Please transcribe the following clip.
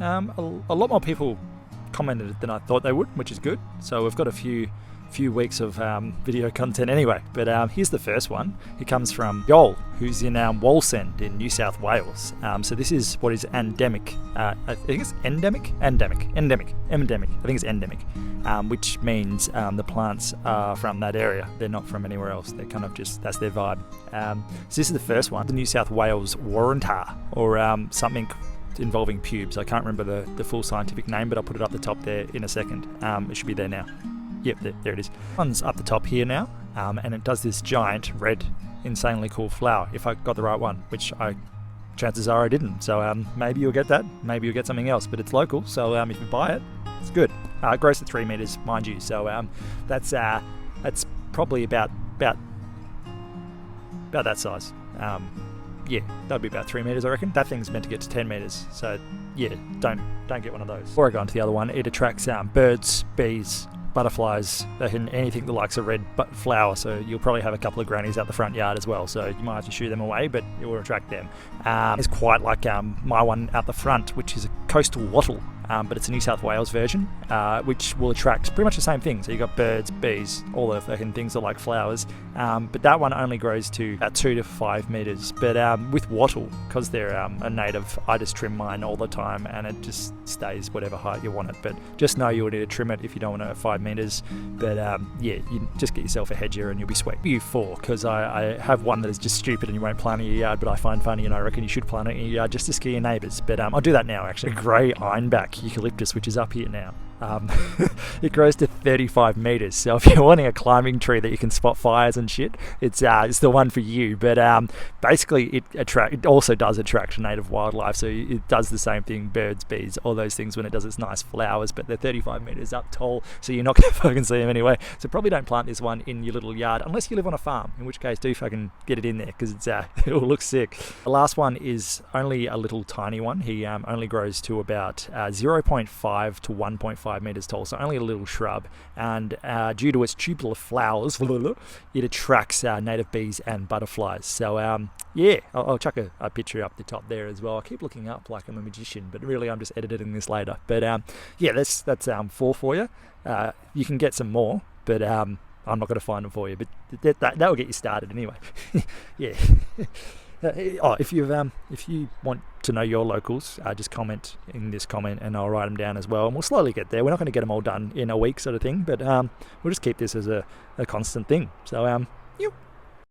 A lot more people commented than I thought they would, which is good. So we've got a few weeks of video content anyway. But here's the first one. It comes from Joel, who's in Wallsend in New South Wales. So this is what is endemic. I think it's endemic. I think it's endemic, which means the plants are from that area. They're not from anywhere else. They're kind of just, that's their vibe. So this is the first one, the New South Wales Warrantar, or something involving pubes. I can't remember the full scientific name, but I'll put it up the top there in a second. It should be there now. Yep, there it is. One's up the top here now, and it does this giant red, insanely cool flower, if I got the right one, which chances are I didn't. So maybe you'll get that, maybe you'll get something else, but it's local, so if you buy it, it's good. It grows to 3 meters, mind you, so that's probably about that size. Yeah, that'd be about 3 meters, I reckon. That thing's meant to get to 10 meters, so yeah, don't get one of those. Before I go on to the other one, it attracts birds, bees, butterflies, anything that likes a red flower, so you'll probably have a couple of grannies out the front yard as well, so you might have to shoo them away, but it will attract them. It's quite like my one out the front, which is a coastal wattle, but it's a New South Wales version, which will attract pretty much the same thing. So you've got birds, bees, all the fucking things that like flowers, but that one only grows to about 2 to 5 meters. But with wattle, because they're a native, I just trim mine all the time, and it just stays whatever height you want it. But just know you'll need to trim it if you don't want it at 5 meters. But yeah, you just get yourself a hedger and you'll be sweet. You 4, because I have one that is just stupid and you won't plant it in your yard, but I find funny, and I reckon you should plant it in your yard just to scare your neighbours. But I'll do that now, actually. A grey ironback eucalyptus, which is up here now. It grows to 35 meters, so if you're wanting a climbing tree that you can spot fires and shit, it's the one for you. But basically it also does attract native wildlife, so it does the same thing, birds, bees, all those things, when it does its nice flowers. But they're 35 meters up tall, so you're not going to fucking see them anyway. So probably don't plant this one in your little yard unless you live on a farm, in which case do fucking get it in there, because it's it will look sick. The last one is only a little tiny one. He only grows to about 0.5 to 1.5 meters tall, so only a little shrub, and due to its tubular flowers, it attracts native bees and butterflies. So yeah, I'll chuck a picture up the top there as well. I keep looking up like I'm a magician, but really I'm just editing this later. But yeah, that's 4 for you. You can get some more, but I'm not going to find them for you, but that will get you started anyway. Yeah. If you want to know your locals, just comment in this comment and I'll write them down as well, and we'll slowly get there. We're not going to get them all done in a week, sort of thing, but we'll just keep this as a constant thing. So